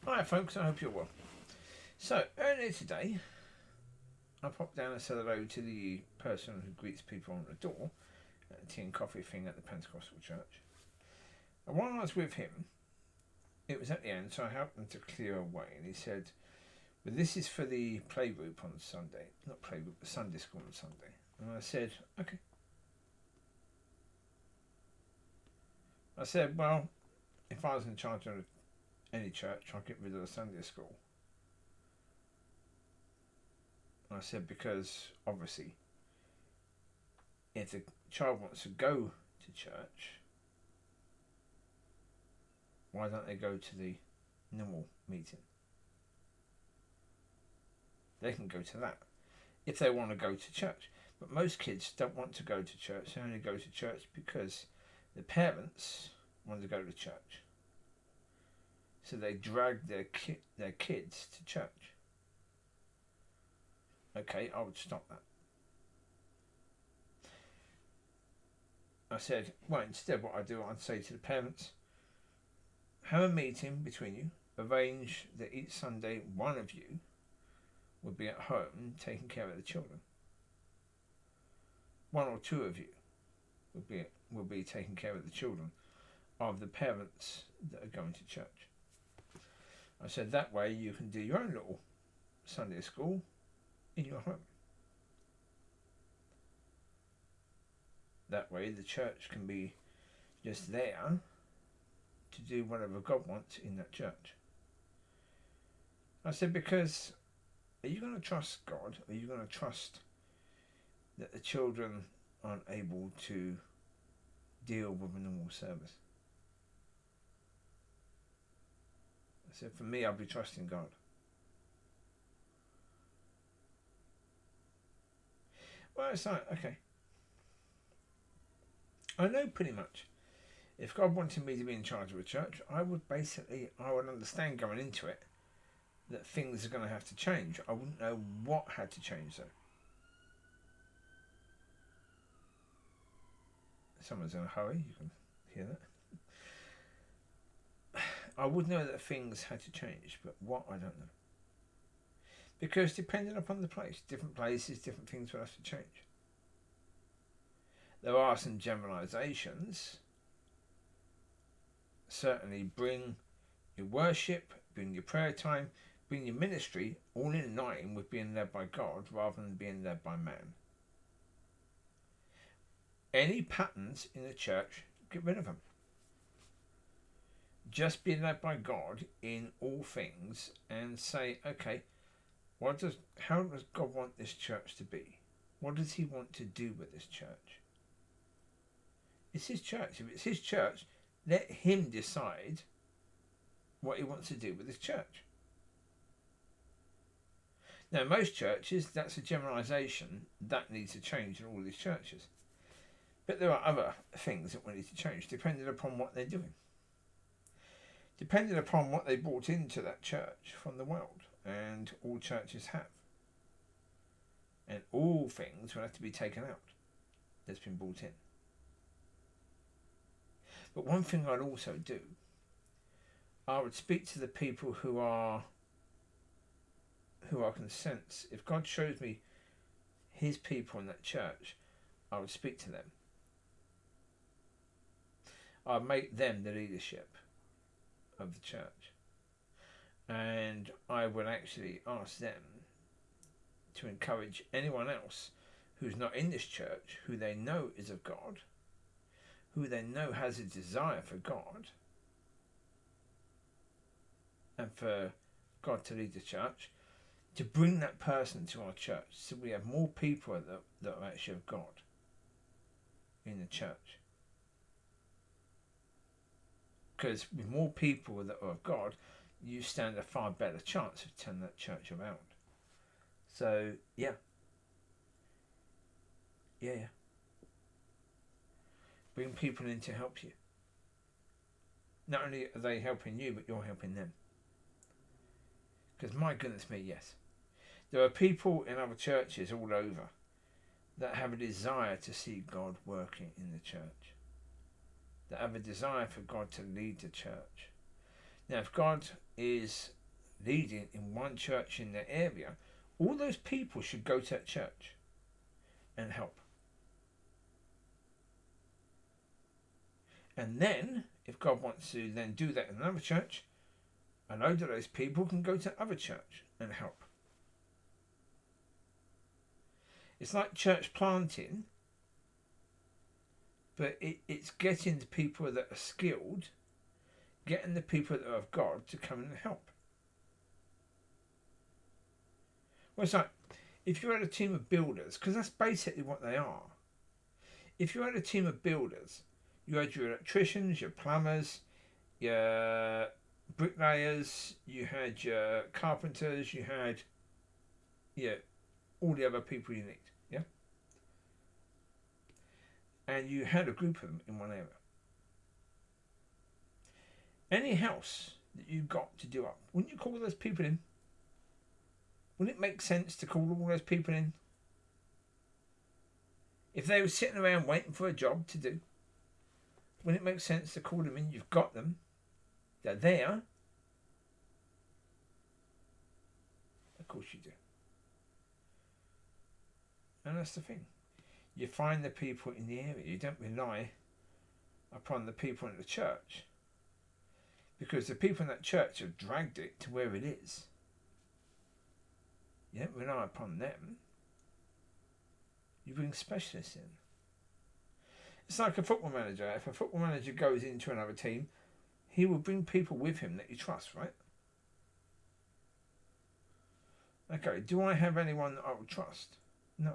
Hi folks, I hope you're well. So, earlier today, I popped down and said hello to the person who greets people on the door at the tea and coffee thing at the Pentecostal church. And while I was with him, it was at the end, so I helped him to clear away, and he said, well, this is for the playgroup on Sunday. Not playgroup, but Sunday school on Sunday. And I said, okay. I said, well, if I was in charge of any church, I'd get rid of the Sunday school. I said, because obviously, if the child wants to go to church, why don't they go to the normal meeting? They can go to that if they want to go to church. But most kids don't want to go to church. They only go to church because the parents want to go to church. So they drag their kids to church. Okay, I would stop that. I said, well, instead what I do, I'd say to the parents, have a meeting between you, arrange that each Sunday one of you would be at home taking care of the children. One or two of you will be taking care of the children of the parents that are going to church. I said that way you can do your own little Sunday school in your home. That way the church can be just there to do whatever God wants in that church. I said, because are you going to trust God? Or are you going to trust that the children aren't able to deal with a normal service? I said, for me, I'll be trusting God. Well, it's like, okay. I know pretty much. If God wanted me to be in charge of a church, I would understand going into it that things are going to have to change. I wouldn't know what had to change though. Someone's in a hurry, you can hear that. I would know that things had to change, but what, I don't know. Because depending upon the place, different places, different things will have to change. There are some generalisations. Certainly bring your worship, bring your prayer time, bring your ministry all in line with being led by God rather than being led by man. Any patterns in the church, get rid of them. Just be led by God in all things and say, okay, how does God want this church to be? What does he want to do with this church? It's his church. If it's his church, let him decide what he wants to do with his church. Now, most churches, that's a generalisation, that needs to change in all these churches. But there are other things that will need to change, depending upon what they're doing. Depending upon what they brought into that church from the world, and all churches have. And all things will have to be taken out that's been brought in. But one thing I'd also do, I would speak to the people who can sense. If God shows me his people in that church, I would speak to them. I'd make them the leadership of the church. And I would actually ask them to encourage anyone else who's not in this church, who they know is of God, who they know has a desire for God and for God to lead the church, to bring that person to our church so we have more people that are actually of God in the church. Because with more people that are of God, you stand a far better chance of turning that church around. So, yeah. Bring people in to help you. Not only are they helping you, but you're helping them. Because my goodness me, yes. There are people in other churches all over that have a desire to see God working in the church. That have a desire for God to lead the church. Now, if God is leading in one church in their area, all those people should go to that church and help. And then, if God wants to then do that in another church, a load of those people can go to other church and help. It's like church planting, but it's getting the people that are skilled, getting the people that are of God to come and help. Well, it's like, if you had a team of builders, because that's basically what they are. If you had a team of builders, you had your electricians, your plumbers, your bricklayers, you had your carpenters, you had all the other people you need, yeah? And you had a group of them in one area. Any house that you got to do up, wouldn't you call those people in? Wouldn't it make sense to call all those people in? If they were sitting around waiting for a job to do, wouldn't it make sense to call them in? You've got them. They're there. Of course you do. And that's the thing. You find the people in the area. You don't rely upon the people in the church. Because the people in that church have dragged it to where it is. You don't rely upon them. You bring specialists in. It's like a football manager. If a football manager goes into another team, he will bring people with him that you trust, right? Okay, do I have anyone that I would trust? No.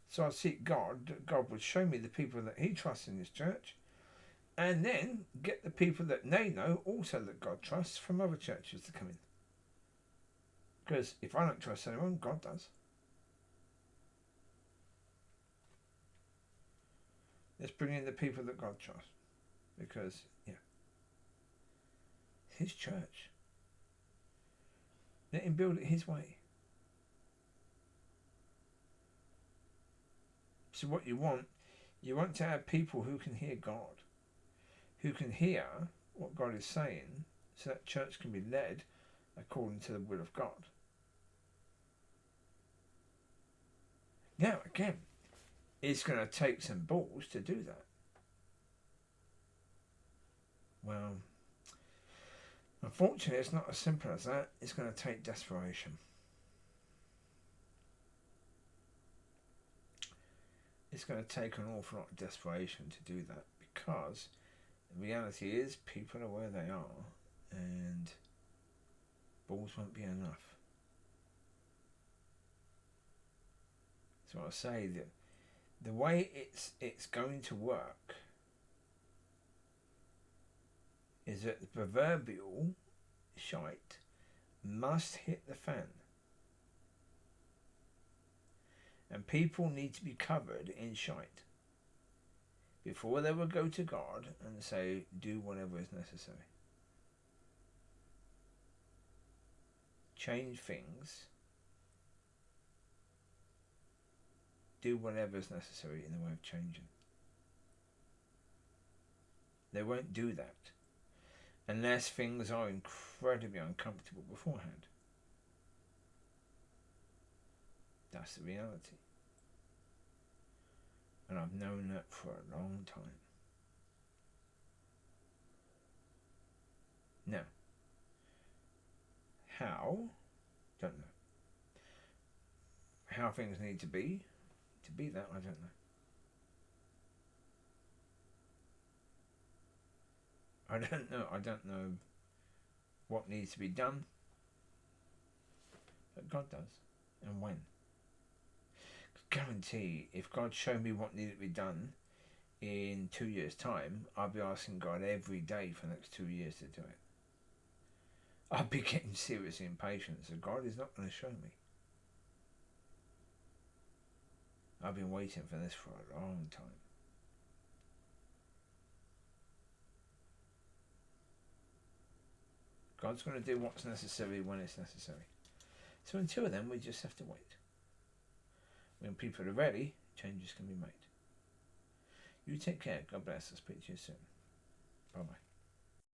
So I seek God, that God would show me the people that he trusts in his church, and then get the people that they know also that God trusts from other churches to come in. Because if I don't trust anyone, God does. Let's bring in the people that God trusts. Because, yeah, it's his church. Let him build it his way. So what you want to have people who can hear God. Who can hear what God is saying, so that church can be led according to the will of God. Now, again, it's going to take some balls to do that. Well, unfortunately, it's not as simple as that. It's going to take desperation. It's going to take an awful lot of desperation to do that, because the reality is people are where they are and balls won't be enough. So I'll say that the way it's going to work is that the proverbial shite must hit the fan. And people need to be covered in shite before they will go to God and say, do whatever is necessary. Change things. Do whatever is necessary in the way of changing. They won't do that unless things are incredibly uncomfortable beforehand. That's the reality. And I've known that for a long time. Now, how? Don't know. How things need to be that, I don't know. I don't know what needs to be done, but God does, and when. Guarantee, if God showed me what needed to be done in 2 years' time, I'll be asking God every day for the next 2 years to do it. I'll be getting seriously impatient, so God is not going to show me. I've been waiting for this for a long time. God's going to do what's necessary when it's necessary. So until then, we just have to wait. When people are ready, changes can be made. You take care. God bless. I'll speak to you soon. Bye-bye.